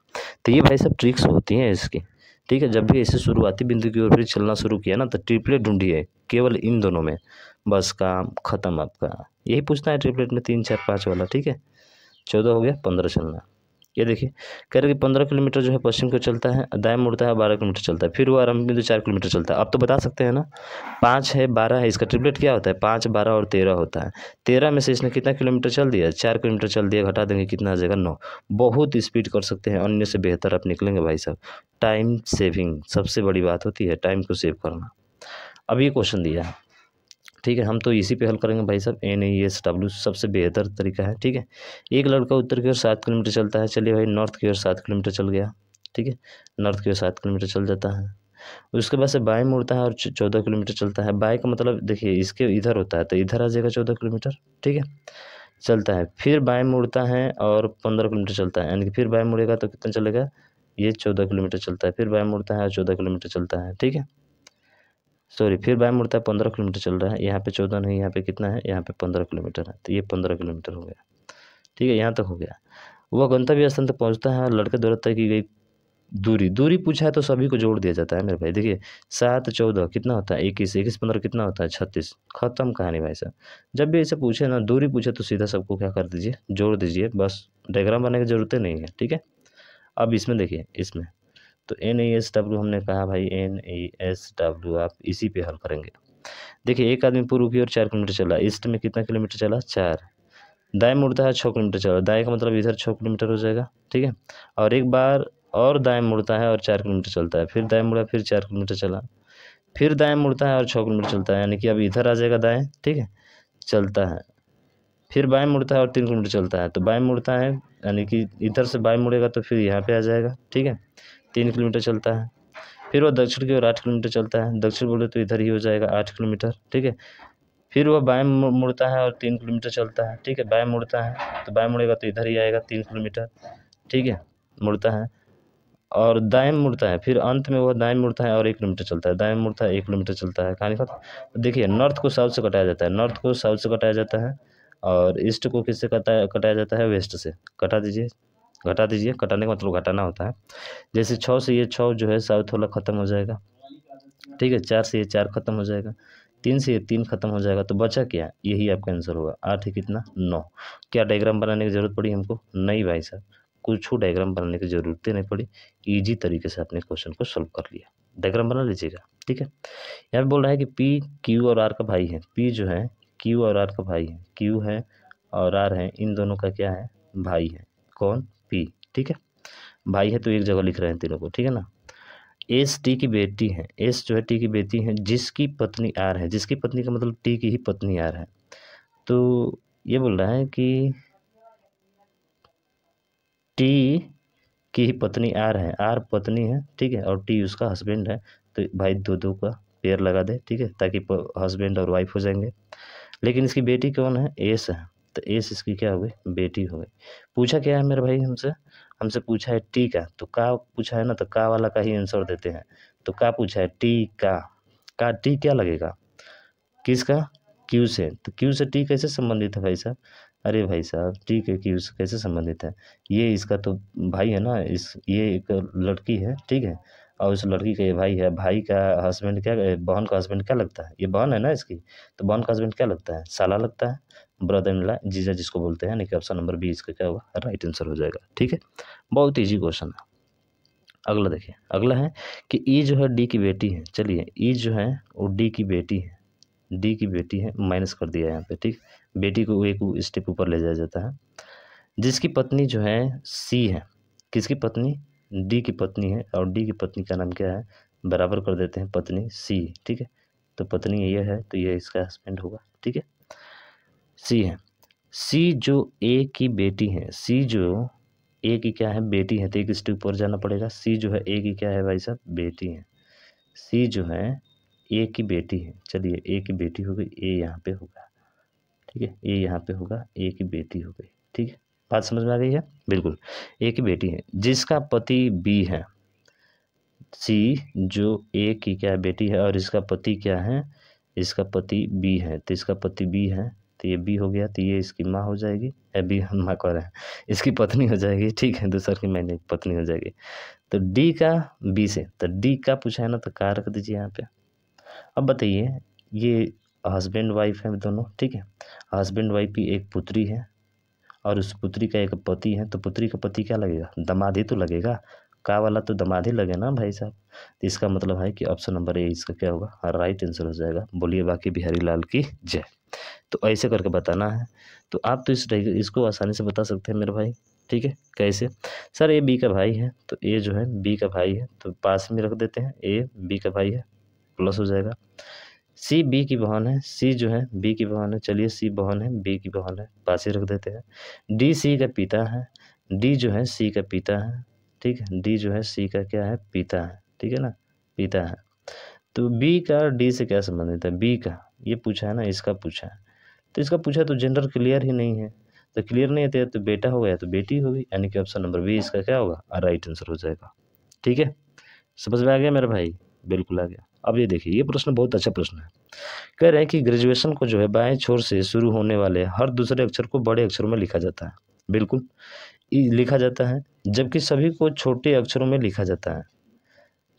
तो ये भाई सब ट्रिक्स होती हैं इसकी, ठीक है। जब भी ऐसे शुरुआती बिंदु की ओर फिर चलना शुरू किया ना, तो ट्रिपलेट ढूंढिए केवल इन दोनों में, बस काम खत्म आपका। यही पूछना है ट्रिपलेट में 3 4 5 वाला, ठीक है। 14 हो गया, 15 चलना। ये देखिए कह रहे कि 15 किलोमीटर जो है पश्चिम को चलता है, दाएं मुड़ता है, 12 किलोमीटर चलता है, फिर वो आरंभिक बिंदु 4 किलोमीटर चलता है। अब तो बता सकते हैं ना, 5 है 12 है, इसका ट्रिपलेट क्या होता है, 5 12 और 13 होता है। 13 में से इसने कितना किलोमीटर चल दिया, 4 किलोमीटर चल दिया, घटा देंगे कितना आ जाएगा, 9। बहुत स्पीड कर सकते हैं, अन्य से बेहतर आप निकलेंगे भाई साहब। टाइम सेविंग सबसे बड़ी बात होती है, टाइम को सेव करना। अब ये क्वेश्चन दिया है, ठीक है, हम तो इसी पे हल करेंगे भाई साहब। NAESW सबसे बेहतर तरीका है, ठीक है। एक लड़का उत्तर की ओर 7 किलोमीटर चलता है, चलिए भाई नॉर्थ की ओर 7 किलोमीटर चल गया, ठीक है, नॉर्थ की ओर 7 किलोमीटर चल जाता है। उसके बाद से बाएं मुड़ता है और 14 किलोमीटर चलता है। बाएं का मतलब देखिए इसके इधर होता है, तो इधर आ जाएगा 14 किलोमीटर, ठीक है, चलता है। फिर बाएं मुड़ता है और 15 किलोमीटर चलता है, यानी कि फिर बाएं मुड़ेगा तो कितना चलेगा, ये 14 किलोमीटर चलता है। फिर बाएं मुड़ता है और 14 किलोमीटर चलता है, ठीक है, सॉरी, फिर बाएं मुड़ता है, 15 किलोमीटर चल रहा है। यहाँ पे 14 नहीं, यहाँ पे कितना है, यहाँ पे 15 किलोमीटर है, तो ये 15 किलोमीटर हो गया, ठीक है, यहाँ तक हो गया। वह गंतव्य स्थान तक पहुँचता है और लड़के द्वारा तय की गई दूरी पूछा है तो सभी को जोड़ दिया जाता है मेरे भाई। देखिए 7 14 कितना होता है, 21 21 15 कितना होता है, 36। खत्म कहानी भाई साहब। जब भी ऐसे पूछे ना, दूरी पूछे तो सीधा सबको क्या कर दीजिए, जोड़ दीजिए, बस डायग्राम बनाने की जरूरत नहीं है, ठीक है। अब इसमें देखिए, इसमें तो NASW हमने कहा भाई, NASW आप इसी पे हल करेंगे। देखिए एक आदमी पूर्व की ओर 4 किलोमीटर चला, ईस्ट में कितना किलोमीटर चला, 4। दाएं मुड़ता है, 6 किलोमीटर चला, दाएं का मतलब इधर 6 किलोमीटर हो जाएगा, ठीक है। और एक बार और दाएं मुड़ता है और 4 किलोमीटर चलता है, फिर दाएं मुड़ा, फिर 4 किलोमीटर चला, फिर दाएं मुड़ता है और 6 किलोमीटर चलता है, यानी कि अब इधर आ जाएगा दाएं, ठीक है, चलता है। फिर बाएं मुड़ता है और 3 किलोमीटर चलता है, तो बाएं मुड़ता है यानी कि इधर से बाएं मुड़ेगा तो फिर यहाँ पे आ जाएगा, ठीक है, 3 किलोमीटर चलता है। फिर वह दक्षिण की ओर 8 किलोमीटर चलता है, दक्षिण बोले तो इधर ही हो जाएगा 8 किलोमीटर, ठीक है। फिर वह बाएं मुड़ता है और 3 किलोमीटर चलता है, ठीक है, बाएं मुड़ता है तो बाएं मुड़ेगा तो इधर ही आएगा 3 किलोमीटर, ठीक है, मुड़ता है। और दाएं मुड़ता है, फिर अंत में वह दाएं मुड़ता है और 1 किलोमीटर चलता है, दाएं मुड़ता है 1 किलोमीटर चलता है, कहानी खत्म। देखिए नॉर्थ को साउथ से कटाया जाता है, नॉर्थ को साउथ से कटाया जाता है, और ईस्ट को किससे कटाया जाता है, वेस्ट से। कटा दीजिए, घटा दीजिए, कटाने का मतलब घटाना होता है। जैसे 6 से ये 6 जो है साउथ वाला खत्म हो जाएगा, ठीक है, 4 से ये 4 खत्म हो जाएगा, 3 से ये 3 खत्म हो जाएगा, तो बचा क्या, यही आपका आंसर होगा। 8 है कितना, 9। क्या डायग्राम बनाने की ज़रूरत पड़ी हमको, नहीं भाई साहब, कुछ डायग्राम बनाने की ज़रूरत ही नहीं पड़ी। ईजी तरीके से आपने क्वेश्चन को सॉल्व कर लिया। डायग्राम बना लीजिएगा, ठीक है। यहाँ पे बोल रहा है कि P Q और R का भाई है। P जो है Q और R का भाई है, Q है और R है, इन दोनों का क्या है, भाई है। कौन, P, ठीक है, भाई है तो एक जगह लिख रहे हैं तीनों को, ठीक है ना। एस टी की बेटी है, एस जो है टी की बेटी है, जिसकी पत्नी आर है, जिसकी पत्नी का मतलब टी की ही पत्नी आर है। तो ये बोल रहा है कि टी की ही पत्नी आर है, आर पत्नी है, ठीक है, और टी उसका हस्बैंड है। तो भाई दो दो का पेयर लगा दे, ठीक है, ताकि हस्बैंड और वाइफ हो जाएंगे। लेकिन इसकी बेटी कौन है, एस है, तो एस इसकी क्या हो गई, बेटी हो गई। पूछा क्या है मेरे भाई हमसे, हमसे पूछा है टी का, तो का पूछा है ना, तो का वाला का ही आंसर देते हैं। तो का पूछा है, टी का टी क्या लगेगा, किसका, क्यू से। तो क्यू से टी कैसे संबंधित है भाई साहब, अरे भाई साहब टी के क्यू से कैसे संबंधित है, ये इसका तो भाई है ना, इस ये एक लड़की है, ठीक है, और उस लड़की का ये भाई है। भाई का हस्बैंड क्या, बहन का हस्बैंड क्या लगता है, ये बहन है ना इसकी, तो बहन का हस्बैंड क्या लगता है, साला लगता है, ब्रदर इन लॉ, जीजा जिसको बोलते हैं। नहीं कि ऑप्शन नंबर बी इसका क्या होगा, राइट आंसर हो जाएगा, ठीक है। बहुत ईजी क्वेश्चन है। अगला देखिए, अगला है कि ई जो है डी की बेटी है। चलिए ई जो है वो डी की बेटी है, डी की बेटी है, माइनस कर दिया यहाँ पे, ठीक, बेटी को एक स्टेप ऊपर ले जाया जाता है। जिसकी पत्नी जो है सी है, किसकी पत्नी, डी की पत्नी है, और डी की पत्नी का नाम क्या है, बराबर कर देते हैं पत्नी सी, ठीक है। तो पत्नी ये है तो ये इसका हस्बैंड होगा, ठीक है। सी है, सी जो ए की बेटी है, सी जो ए की क्या है, बेटी है, तो एक स्टेप ऊपर जाना पड़ेगा। सी जो है ए की क्या है भाई साहब, बेटी है। सी जो है ए की बेटी है, चलिए ए की बेटी हो गई, ए यहाँ पे होगा, ठीक है, ए यहाँ पे होगा, ए की बेटी हो गई, ठीक है। बात समझ में आ गई है, बिल्कुल। ए की बेटी है, जिसका पति बी है, सी जो ए की क्या बेटी है और इसका पति क्या है, इसका पति बी है, तो इसका पति बी है, तो ये बी हो गया, तो ये इसकी माँ हो जाएगी, या बी हम माँ कह रहे हैं, इसकी पत्नी हो जाएगी, ठीक है, दूसर की मैंने पत्नी हो जाएगी। तो डी का बी से, तो डी का पूछा है ना, तो का रख दीजिए यहाँ पे। अब बताइए, ये हस्बैंड वाइफ है दोनों, ठीक है। हस्बैंड वाइफ की एक पुत्री है और उस पुत्री का एक पति है, तो पुत्री का पति क्या लगेगा, दामाद ही तो लगेगा, का वाला तो दामाद ही लगे ना भाई साहब। तो इसका मतलब है कि ऑप्शन नंबर ए इसका क्या होगा, राइट आंसर हो जाएगा। बोलिए बाकी बिहारी लाल की जय। तो ऐसे करके बताना है, तो आप तो इसको आसानी से बता सकते हैं मेरे भाई, ठीक है। कैसे, सर ए बी का भाई है, तो ए जो है बी का भाई है, तो पास में रख देते हैं, ए बी का भाई है, प्लस हो जाएगा। सी बी की बहन है, सी जो है बी की बहन है, चलिए सी बहन है, बी की बहन है, पास ही रख देते हैं। डी सी का पिता है, डी जो है सी का पिता है, ठीक है, डी जो है सी का क्या है, पिता है, ठीक है ना, पिता है। तो बी का डी से क्या संबंधित है, बी का ये पूछा है ना, इसका पूछा है, तो इसका पूछा तो जेंडर क्लियर ही नहीं है, तो क्लियर नहीं है तो बेटा हो गया तो बेटी होगी, यानी कि ऑप्शन नंबर बी इसका क्या होगा, राइट आंसर हो जाएगा, ठीक है। समझ में आ गया मेरे भाई, बिल्कुल आ गया। अब ये देखिए, ये प्रश्न बहुत अच्छा प्रश्न है। कह रहे हैं कि ग्रेजुएशन को जो है बाएं छोर से शुरू होने वाले हर दूसरे अक्षर को बड़े अक्षरों में लिखा जाता है, बिल्कुल लिखा जाता है, जबकि सभी को छोटे अक्षरों में लिखा जाता है।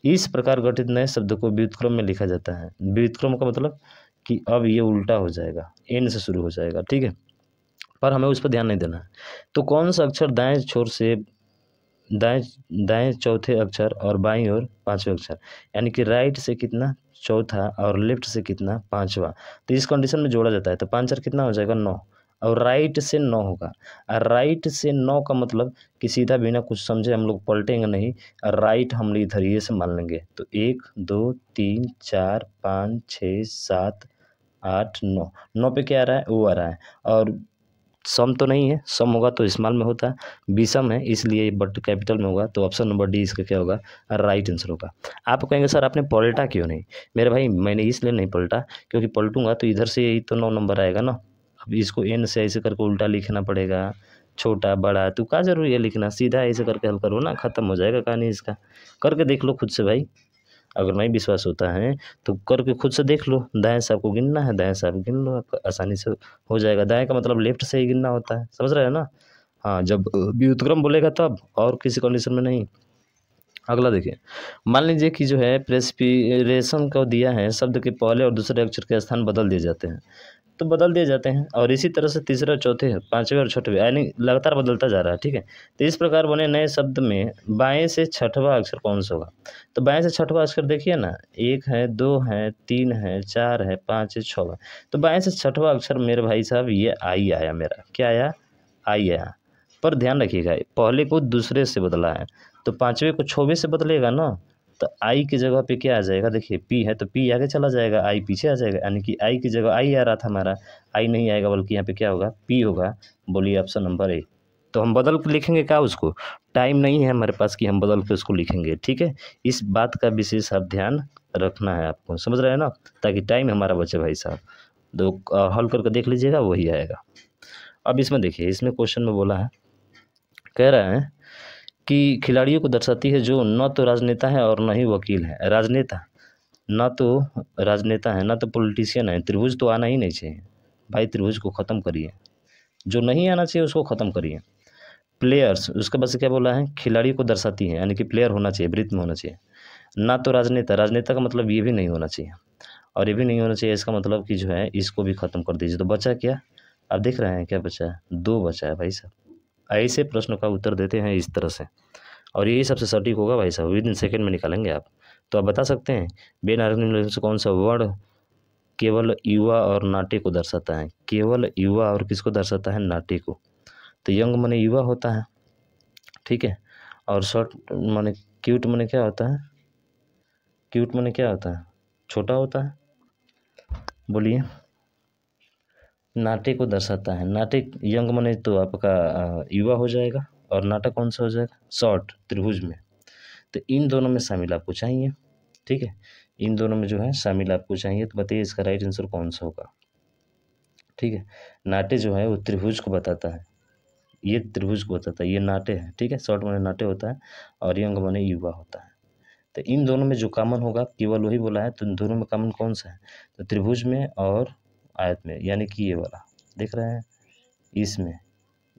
इस प्रकार गठित नए शब्द को व्युत्क्रम में लिखा जाता है। व्युत्क्रम का मतलब कि अब ये उल्टा हो जाएगा, एन से शुरू हो जाएगा, ठीक है, पर हमें उस पर ध्यान नहीं देना है। तो कौन सा अक्षर दाएं छोर से दाएं दाएं चौथे अक्षर और बाईं ओर पांचवें अक्षर, यानी कि राइट से कितना, चौथा, और लेफ्ट से कितना, पांचवा, तो इस कंडीशन में जोड़ा जाता है, तो 5 4 कितना हो जाएगा, 9, और राइट से 9 होगा। और राइट से 9 का मतलब कि सीधा बिना कुछ समझे हम लोग पलटेंगे नहीं, राइट हम इधर ये से मान लेंगे, तो 1 2 3 4 5 6 7 8 9, 9 पे क्या आ रहा है, वो आ रहा है, और सम तो नहीं है, सम होगा तो स्मॉल में होता है, विषम है इसलिए बट कैपिटल में होगा, तो ऑप्शन नंबर डी इसका क्या होगा, राइट आंसर होगा। आप कहेंगे सर आपने पलटा क्यों नहीं, मेरे भाई मैंने इसलिए नहीं पलटा क्योंकि पलटूंगा तो इधर से ही तो 9 नंबर आएगा ना, अब इसको एन से ऐसे करके उल्टा लिखना पड़ेगा, छोटा बड़ा, तो क्या जरूरी है लिखना, सीधा ऐसे करके हल करो ना, खत्म हो जाएगा कहानी इसका। करके देख लो खुद से भाई, अगर नहीं विश्वास होता है तो करके खुद से देख लो, दाएं से आपको गिनना है, दाएं से आप गिन लो, आपका आसानी से हो जाएगा। दाएं का मतलब लेफ्ट से ही गिनना होता है, समझ रहे हैं ना, हाँ, जब व्युत्क्रम बोलेगा तब, और किसी कंडीशन में नहीं। अगला देखिए, मान लीजिए कि जो है प्रेस्पिरेशन को दिया है, शब्द के पहले और दूसरे अक्षर के स्थान बदल दिए जाते हैं, तो बदल दिए जाते हैं, और इसी तरह से तीसरे चौथे पांचवें और छठवें यानी लगातार बदलता जा रहा है, ठीक है। तो इस प्रकार बने नए शब्द में बाएं से छठवां अक्षर कौन सा होगा, तो बाएं से छठवां अक्षर देखिए ना, 1 है, 2 है, 3 है, 4 है, 5 है, 6 है, तो बाएं से छठवां अक्षर मेरे भाई साहब ये आई आया, मेरा क्या आया, आई आया। पर ध्यान रखिएगा, पहले को दूसरे से बदला है, तो पांचवें को छठवें से बदलेगा ना, तो आई की जगह पे क्या आ जाएगा, देखिए पी है तो पी आगे चला जाएगा, आई पीछे आ जाएगा, यानी कि आई की जगह आई आ रहा था हमारा, आई नहीं आएगा बल्कि यहाँ पे क्या होगा, पी होगा। बोलिए ऑप्शन नंबर ए। तो हम बदल के लिखेंगे क्या उसको, टाइम नहीं है हमारे पास कि हम बदल के उसको लिखेंगे, ठीक है। इस बात का विशेष आप ध्यान रखना है आपको, समझ रहे हैं ना, ताकि टाइम हमारा बचे भाई साहब। तो हल करके देख लीजिएगा, वही आएगा। अब इसमें देखिए, इसमें क्वेश्चन में बोला है, कह रहा है कि खिलाड़ियों को दर्शाती है जो न तो राजनेता है और न ही वकील है। राजनेता, ना तो राजनेता है, ना तो पॉलिटिशियन है, त्रिभुज तो आना ही नहीं चाहिए भाई, त्रिभुज को ख़त्म करिए, जो नहीं आना चाहिए उसको ख़त्म करिए। प्लेयर्स, उसके बाद से क्या बोला है, खिलाड़ी को दर्शाती है, यानी कि प्लेयर होना चाहिए, वृत्त में होना चाहिए। ना तो राजनेता, राजनेता का मतलब ये भी नहीं होना चाहिए, और ये भी नहीं होना चाहिए, इसका मतलब कि जो है इसको भी ख़त्म कर दीजिए। तो बचा क्या, आप देख रहे हैं क्या बचा है, 2 बचा है भाई साहब। ऐसे प्रश्न का उत्तर देते हैं इस तरह से, और यही सबसे सटीक होगा भाई साहब, विद इन सेकेंड में निकालेंगे आप। तो आप बता सकते हैं बेनारंगी से कौन सा वर्ड केवल युवा और नाटे को दर्शाता है। केवल युवा और किसको दर्शाता है? नाटे को। तो यंग माने युवा होता है, ठीक है। और शॉर्ट माने क्यूट माने क्या होता है? क्यूट माने क्या होता है? छोटा होता है। बोलिए। नाटे को दर्शाता है। नाटे यंग माने तो आपका युवा हो जाएगा, और नाटा कौन सा हो जाएगा? शॉर्ट, त्रिभुज में। तो इन दोनों में शामिल आपको चाहिए, ठीक है। इन दोनों में जो है शामिल आपको चाहिए। तो बताइए इसका राइट आंसर कौन सा होगा, ठीक है। नाटे जो है वो त्रिभुज को बताता है, ये त्रिभुज को बताता है, ये नाटे है, ठीक है। शॉर्ट माने नाटे होता है और यंग माने युवा होता है। तो इन दोनों में जो कॉमन होगा केवल वही बोला है। तो इन दोनों में कॉमन कौन सा है? तो त्रिभुज में और आयत में, यानी कि ये वाला देख रहे हैं, इसमें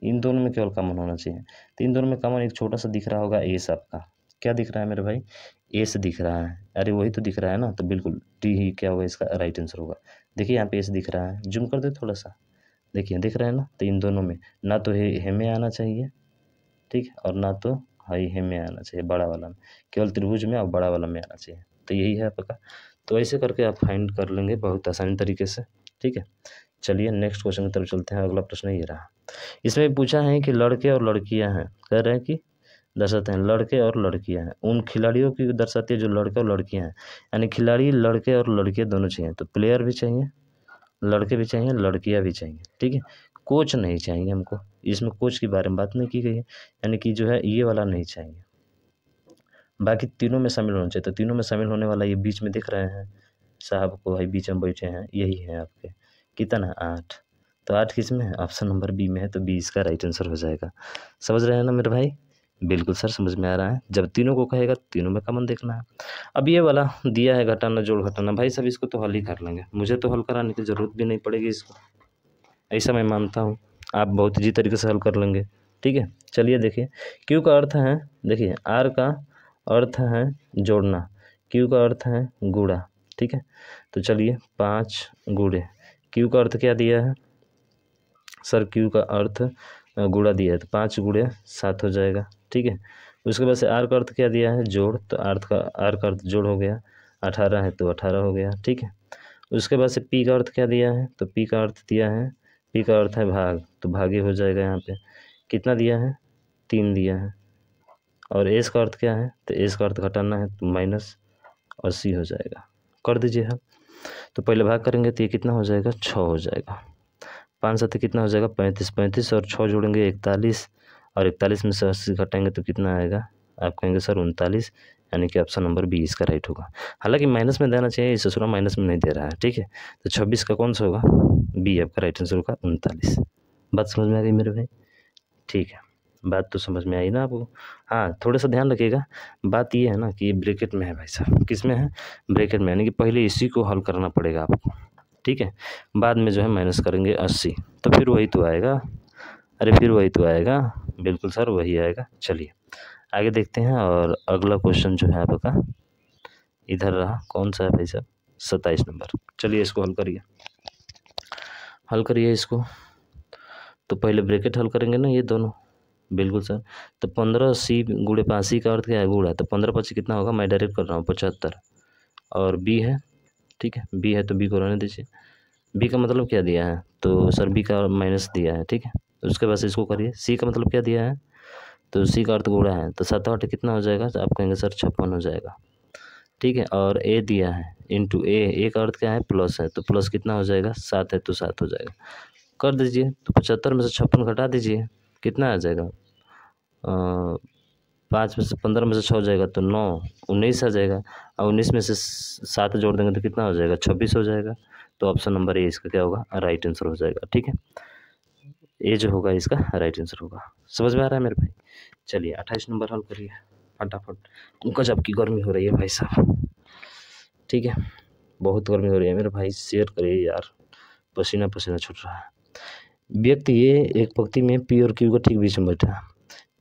इन दोनों में केवल कॉमन होना चाहिए। तो इन दोनों में कॉमन एक छोटा सा दिख रहा होगा एस आपका। क्या दिख रहा है मेरे भाई? एस दिख रहा है। अरे वही तो दिख रहा है ना, तो बिल्कुल डी ही क्या होगा, इसका राइट आंसर होगा। देखिए यहाँ पे एस दिख रहा है, जूम कर दे थोड़ा सा, देखिए दिख रहा है ना। तो इन दोनों में ना तो हे में आना चाहिए, ठीक है, और ना तो हाई हे में आना चाहिए, बड़ा वाला में। केवल त्रिभुज में और बड़ा वाला में आना चाहिए। तो यही है आपका। तो ऐसे करके आप फाइंड कर लेंगे बहुत आसानी तरीके से, ठीक है। चलिए नेक्स्ट क्वेश्चन की तरफ चलते हैं। अगला प्रश्न ये रहा। इसमें पूछा है कि लड़के और लड़कियां हैं, कह रहे हैं कि दर्शाते हैं लड़के और लड़कियां हैं। उन खिलाड़ियों की दर्शाती है जो लड़के और लड़कियां हैं, यानी खिलाड़ी लड़के और लड़कियां दोनों चाहिए। तो प्लेयर भी चाहिए, लड़के भी चाहिए, लड़कियां भी चाहिए, ठीक है। कोच नहीं चाहिए हमको, इसमें कोच के बारे में बात नहीं की गई है, यानी कि जो है ये वाला नहीं चाहिए। बाकी तीनों में शामिल होना चाहिए। तो तीनों में शामिल होने वाला ये बीच में दिख रहे हैं साहब को, भाई बीच में बैठे हैं, यही है आपके। कितना है? 8। तो 8 किस में है? ऑप्शन नंबर बी में है। तो बी इसका राइट आंसर हो जाएगा। समझ रहे हैं ना मेरे भाई? बिल्कुल सर, समझ में आ रहा है। जब तीनों को कहेगा तीनों में कॉमन देखना है। अब ये वाला दिया है घटाना जोड़ घटाना, भाई सब इसको तो हल ही कर लेंगे, मुझे तो हल कराने की ज़रूरत भी नहीं पड़ेगी इसको, ऐसा मैं मानता हूँ। आप बहुत इजी तरीके से हल कर लेंगे, ठीक है। चलिए देखिए, क्यू का अर्थ है, देखिए आर का अर्थ है जोड़ना, क्यू का अर्थ है गुणा, ठीक है। तो चलिए 5 गुणे, क्यू का अर्थ क्या दिया है सर? क्यू का अर्थ गुणा दिया है, तो 5 गुणे 7 हो जाएगा, ठीक है। उसके बाद से आर का अर्थ क्या दिया है? जोड़, तो आर का अर्थ जोड़ हो गया। 18 है तो 18 हो गया, ठीक है। उसके बाद से पी का अर्थ क्या दिया है? तो पी का अर्थ दिया है, पी का अर्थ है भाग, तो भागे हो जाएगा। यहाँ पे कितना दिया है? 3 दिया है। और एस का अर्थ क्या है? तो एस का अर्थ घटाना है, तो -80 हो जाएगा। कर दीजिए आप। तो पहले भाग करेंगे तो ये कितना हो जाएगा? 6 हो जाएगा। 5 7 कितना हो जाएगा? 35। 35 और 6 जोड़ेंगे 41, और 41 में से 80 घटाएंगे तो कितना आएगा? आप कहेंगे सर 39, यानी कि ऑप्शन नंबर बी इसका राइट होगा। हालांकि माइनस में देना चाहिए, इस ससुरा माइनस में नहीं दे रहा है, ठीक है। तो 26 का कौन सा होगा? बी आपका राइट आंसर होगा 39। बात समझ में आ गई मेरे भाई? ठीक है, बात तो समझ में आई ना आपको? हाँ, थोड़ा सा ध्यान रखिएगा। बात ये है ना कि ये ब्रैकेट में है भाई साहब। किस में है? ब्रैकेट में, यानी कि पहले इसी को हल करना पड़ेगा आपको, ठीक है। बाद में जो है माइनस करेंगे 80, तो फिर वही तो आएगा। अरे फिर वही तो आएगा, बिल्कुल सर वही आएगा। चलिए आगे देखते हैं। और अगला क्वेश्चन जो है आपका इधर रहा, कौन सा है भाई साहब? 27 नंबर। चलिए इसको हल करिए, हल करिए इसको। तो पहले ब्रैकेट हल करेंगे ना ये दोनों, बिल्कुल सर। तो 15 गुणे 5 का अर्थ क्या है? गुणा। तो 15 5 कितना होगा? मैं डायरेक्ट कर रहा हूँ 75। और बी है, ठीक है, बी है तो बी को रहने दीजिए। बी का मतलब क्या दिया है? तो सर बी का माइनस दिया है, ठीक है। उसके बाद से इसको करिए। सी का मतलब क्या दिया है? तो सी का अर्थ गुणा है, तो 7 8 कितना हो जाएगा? तो आप कहेंगे सर 56 हो जाएगा, ठीक है। और ए दिया है इंटू ए का अर्थ क्या है? प्लस है, तो प्लस कितना हो जाएगा? 7 है तो 7 हो जाएगा। कर दीजिए। तो 75 में से 56 घटा दीजिए, कितना आ जाएगा? 5 में से 15 में से 6 हो जाएगा तो 9, 19 आ जाएगा। और 19 में से 7 जोड़ देंगे तो कितना हो जाएगा? 26 हो जाएगा। तो ऑप्शन नंबर ए इसका क्या होगा? राइट आंसर हो जाएगा, ठीक है। ए जो होगा इसका राइट आंसर होगा। समझ में आ रहा है मेरे भाई? चलिए 28 नंबर हल करिए फटाफट। गजब की गर्मी हो रही है भाई साहब, ठीक है, बहुत गर्मी हो रही है मेरे भाई। शेयर करिए यार, पसीना पसीना छूट रहा है। व्यक्ति ये एक पंक्ति में पी और क्यू के ठीक बीच में बैठा है।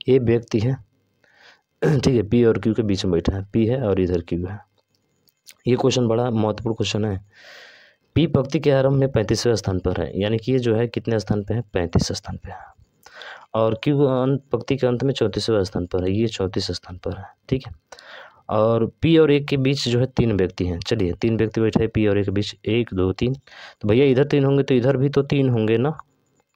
ये व्यक्ति है, ठीक है, पी और क्यू के बीच में बैठा है। पी है और इधर क्यू है। ये क्वेश्चन बड़ा महत्वपूर्ण क्वेश्चन है। पी पंक्ति के आरंभ में 35वें स्थान पर है, यानी कि ये जो है कितने स्थान पे है? 35 स्थान पे है। और क्यू पंक्ति के अंत में 34वें स्थान पर है, ये 34 स्थान पर है, ठीक है। और पी और ए के बीच जो है 3 व्यक्ति हैं। चलिए 3 व्यक्ति बैठे हैं पी और ए के बीच, 1 2 3। तो भैया इधर 3 होंगे तो इधर भी तो 3 होंगे ना।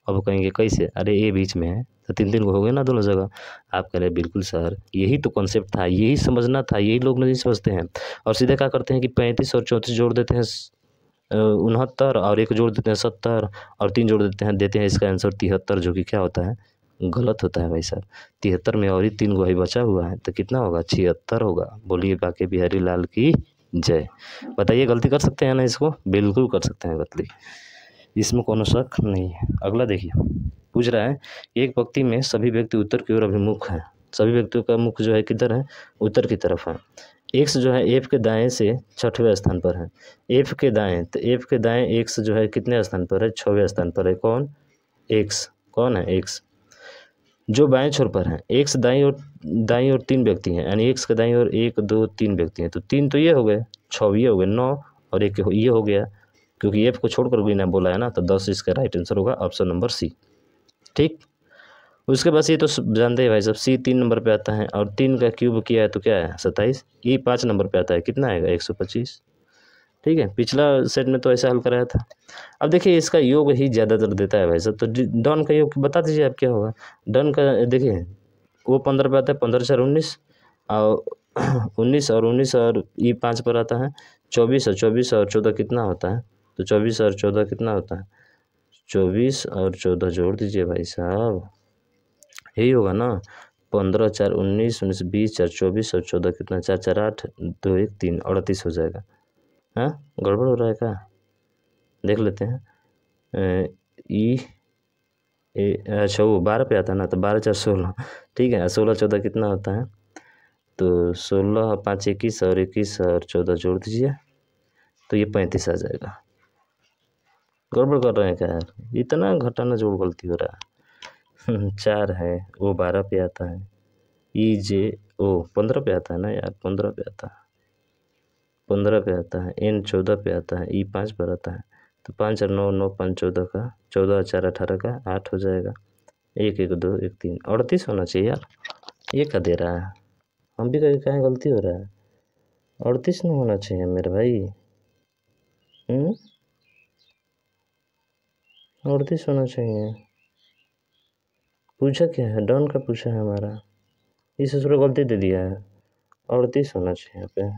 अब कहेंगे कैसे, अरे ए बीच में है तो 3 को हो गए ना दोनों जगह। आप कह रहे बिल्कुल सर, यही तो कॉन्सेप्ट था, यही समझना था, यही लोग नहीं समझते हैं। और सीधे क्या करते हैं कि 35 और 34 जोड़ देते हैं 69, और 1 जोड़ देते हैं 70, और 3 जोड़ देते हैं इसका आंसर 73, जो कि क्या होता है, गलत होता है भाई साहब। 73 में और ही 3 वही बचा हुआ है तो कितना होगा, 76 होगा। बोलिए बाके बिहारी लाल की जय। बताइए गलती कर सकते हैं ना इसको, बिल्कुल कर सकते हैं गलती, इसमें कोनो शक नहीं है। अगला देखिए, पूछ रहा है एक पंक्ति में सभी व्यक्ति उत्तर की ओर अभिमुख हैं। सभी व्यक्तियों का मुख जो है किधर है, उत्तर की तरफ है। एक्स जो है एफ के दाएं से 6वें स्थान पर है। एफ के दाएं, तो एफ के दाएं एक्स जो है कितने स्थान पर है, 6वें स्थान पर है। कौन, एक्स। कौन है, एक्स। जो बाएं छोर पर है, एक्स दाईं ओर 3 व्यक्ति हैं, यानी एक्स के दाईं ओर 1 2 3 व्यक्ति हैं। तो 3 तो ये हो गए, 6 ये हो गए, 9 और 1 ये हो गया, क्योंकि एफ को छोड़कर भी ना बोला है ना, तो 10 इसका राइट आंसर होगा ऑप्शन नंबर सी। ठीक, उसके बाद ये तो जानते हैं भाई साहब, सी 3 नंबर पे आता है, और 3 का क्यूब किया है तो क्या है 27। ये 5 नंबर पे आता है, कितना आएगा 125। ठीक है, पिछला सेट में तो ऐसा हल कराया था। अब देखिए इसका योग ही ज़्यादातर देता है भाई साहब, तो डन का योग बता दीजिए आप क्या होगा। डन का देखिए वो 15 पे आता है, 15 4 19, और 19 और ये 5 पर आता है 24, और 24 और 14 कितना होता है, तो 24 और 14 कितना होता है, 24 और 14 जोड़ दीजिए भाई साहब, यही होगा ना। 15 4 19, 19 20 4 24 और 14 कितना, 4 4 8 2 1 3 38 हो जाएगा। हाँ गड़बड़ हो रहा है क्या, देख लेते हैं। अच्छा वो 12 पे आता है ना, तो 12 4 16, ठीक है। 16 14 कितना होता है, तो 16 5 21 और 21 और 14 जोड़ दीजिए तो ये 35 आ जाएगा। गड़बड़ कर रहे हैं क्या यार, इतना घटाना जोड़ गलती हो रहा है। 4 है, वो 12 पे आता है, ई जे ओ 15 पे आता है ना यार, 15 पे आता है, 15 पे आता है, एन 14 पे आता है, ई 5 पर आता है, तो 5 और 9 9 5 14 का, 14 4 18 का 8 हो जाएगा। 1 1 2 1 3 38 होना चाहिए यार, ये क्या दे रहा है, हम भी कहीं कहीं गलती हो रहा है। 38 नहीं होना चाहिए मेरे भाई, 38 होना चाहिए। पूछा क्या है, डन का पूछा है हमारा, इस सूत्र गलती दे दिया है। 38 होना चाहिए यहाँ पे,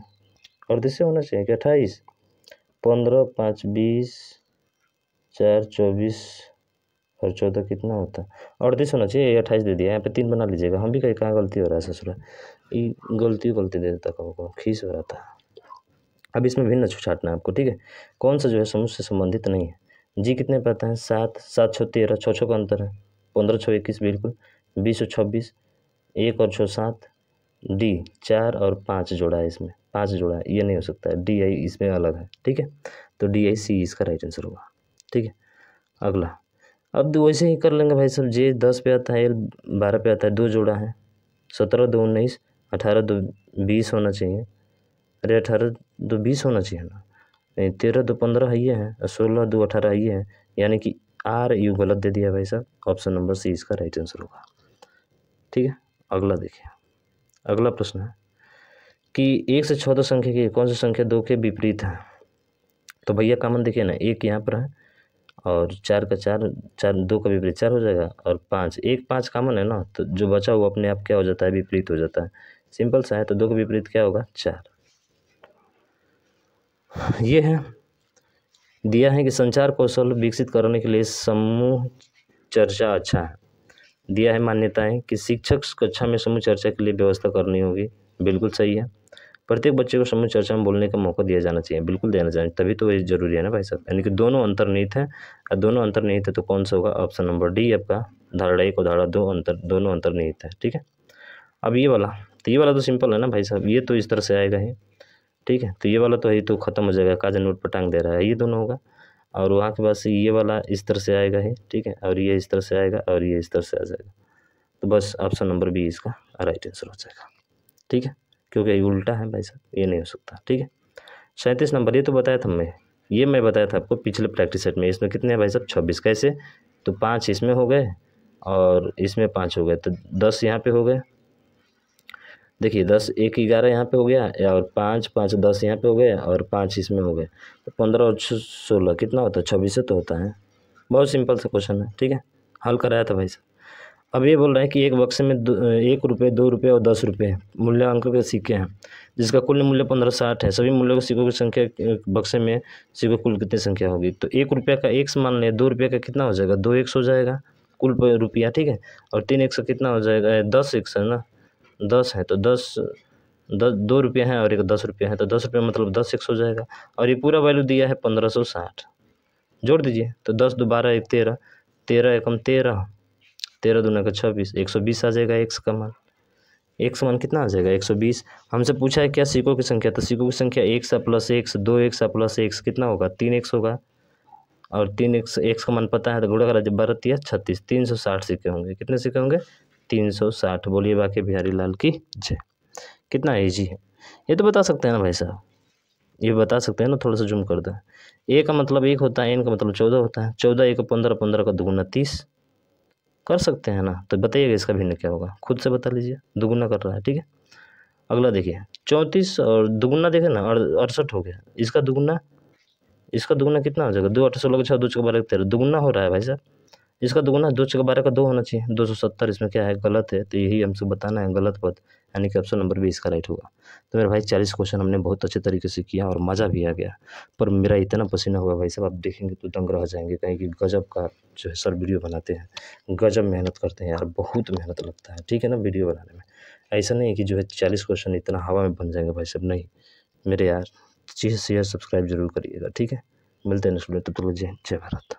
38 से होना चाहिए क्या, 28, 15 5 20 4 24 और 14 कितना होता है, 38 होना चाहिए, 28 दे दिया, यहाँ पे 3 बना लीजिएगा। हम भी कहीं कहाँ गलती हो रहा है ससुरा, ये गलती दे देता, कहो खीस हो रहा था। अब इसमें भिन्न छाटना है आपको, ठीक है। कौन सा जो है समूह से संबंधित नहीं है। जी कितने पे आता है, 7 7 6 13, 6 का अंतर है, 15 6 21 बिल्कुल, 20 और 26, 1 और 6 7, डी 4 और 5 जोड़ा है, इसमें 5 जोड़ा है, ये नहीं हो सकता है, डी आई इसमें अलग है, ठीक है। तो डी आई सी इसका राइट आंसर होगा, ठीक है। अगला, अब वैसे ही कर लेंगे भाई साहब। जे 10 पे आता है, एल 12 पे आता है, 2 जोड़ा है, 17 2 19, 18 2 20 होना चाहिए, अरे 18 2 20 होना चाहिए ना, नहीं 13 2 15 है, ये है, 16 2 18 ये है, यानी कि आर यू गलत दे दिया भाई साहब, ऑप्शन नंबर सी इसका राइट आंसर होगा, ठीक है। अगला देखिए, अगला प्रश्न है कि 1 से 14 संख्या की कौन सी संख्या 2 के विपरीत है। तो भैया कॉमन देखिए ना, 1 यहाँ पर है, और 4 का 4 4 2 का विपरीत 4 हो जाएगा, और 5 1 5 कॉमन है ना, तो जो बचा वो अपने आप क्या हो जाता है, विपरीत हो जाता है, सिंपल सा है। तो 2 का विपरीत क्या होगा, 4। ये है दिया है कि संचार कौशल विकसित करने के लिए समूह चर्चा अच्छा है। दिया है मान्यताएं कि शिक्षक कक्षा में समूह चर्चा के लिए व्यवस्था करनी होगी, बिल्कुल सही है। प्रत्येक बच्चे को समूह चर्चा में बोलने का मौका दिया जाना चाहिए, बिल्कुल देना चाहिए, तभी तो ये जरूरी है ना भाई साहब। यानी कि दोनों अंतर्निहित है, और दोनों अंतर्निहित है तो कौन सा होगा, ऑप्शन नंबर डी आपका, धारणा 1 और धारणा 2 दोनों अंतर्निहित है, ठीक है। अब ये वाला, तो ये वाला तो सिंपल है ना भाई साहब, ये तो इस तरह से आएगा ही, ठीक है। तो ये वाला तो है तो खत्म हो जाएगा, काजा नोट पर टांग दे रहा है, ये दोनों होगा। और वहाँ के बाद से ये वाला इस तरह से आएगा ही, ठीक है, और ये इस तरह से आएगा, और ये इस तरह से आ जाएगा, तो बस ऑप्शन नंबर बी इसका राइट आंसर हो जाएगा, ठीक है, क्योंकि ये उल्टा है भाई साहब, ये नहीं हो सकता, ठीक है। 37 नंबर, ये तो बताया था मैं बताया था आपको पिछले प्रैक्टिस सेट में। इसमें कितने हैं भाई साहब, 26। कैसे, तो 5 इसमें हो गए और इसमें 5 हो गए, तो 10 यहाँ पे हो गए, देखिए 10 1 11 यहाँ पे हो गया और 5 5 10 यहाँ पे हो गया और 5 इसमें हो गए, तो 15 और 16 कितना होता है, 26 तो होता है। बहुत सिंपल सा क्वेश्चन है, ठीक है, हल कराया था भाई साहब। अब ये बोल रहा है कि एक बक्से में 1 रुपये, 2 रुपये और 10 रुपये मूल्यांकन के सिक्के हैं, जिसका कुल मूल्य 1560 है। सभी मूल्यों के सिक्कों की संख्या बक्से में सिक्कों कुल कितनी संख्या होगी। तो 1 रुपये का एक्स मान लें, 2 रुपये का कितना हो जाएगा, 2 एक्स हो जाएगा कुल रुपया, ठीक है, और 3 एक्स का कितना हो जाएगा, 10 एक्स है ना, 10 है तो 10 2 रुपये हैं और एक 10 रुपये है, तो 10 रुपये मतलब 10 एक्स हो जाएगा। और ये पूरा वैल्यू दिया है 1560, जोड़ दीजिए तो 10 2 12 1 13, 13 एकम 13, 13 दूना का 26, 120 आ जाएगा एक्स का मान। एक्स मान कितना आ जाएगा, 120। हमसे पूछा है क्या, सिक्कों की संख्या, तो सिक्कों की संख्या 1 सा plus x, 2 x plus x कितना होगा, 3 एक्स होगा। और 3 एक्स का मान पता है तो गुणा करा, जब 12 3 36, 360 सिक्के होंगे। कितने सिक्के होंगे, 360। बोलिए बाकी बिहारी लाल की जय। कितना ईजी है, ये तो बता सकते हैं ना भाई साहब, ये बता सकते हैं ना, थोड़ा सा जूम कर दें। ए का मतलब 1 होता है, एन का मतलब 14 होता है, 14 1 15, 15 का दुगुना 30, कर सकते हैं ना। तो बताइएगा इसका भिन्न क्या होगा, खुद से बता लीजिए, दुगुना कर रहा है, ठीक है। अगला देखिए 34 और दुगुना देखें ना, 68 हो गया, इसका दुगुना कितना हो जाएगा, 2 8 16 6 2 6 12 13, दुगुना हो रहा है भाई साहब। इसका दुगुना 2 6 12 का 2 होना चाहिए, 270। इसमें क्या है, गलत है, तो यही हमसे बताना है गलत पद, यानी कि ऑप्शन नंबर बी इसका राइट होगा। तो मेरे भाई 40 क्वेश्चन हमने बहुत अच्छे तरीके से किया और मज़ा भी आ गया, पर मेरा इतना पसीना हुआ भाई साहब, आप देखेंगे तो दंग रह जाएंगे, कहीं कि गजब का जो है सर वीडियो बनाते हैं, गजब मेहनत करते हैं यार, बहुत मेहनत लगता है, ठीक है ना, वीडियो बनाने में। ऐसा नहीं है कि जो है 40 क्वेश्चन इतना हवा में बन जाएंगे भाई साहब, नहीं मेरे यार, चीज़ शेयर सब्सक्राइब जरूर करिएगा, ठीक है। मिलते हैं नेक्स्ट वीडियो, तब तक जय भारत।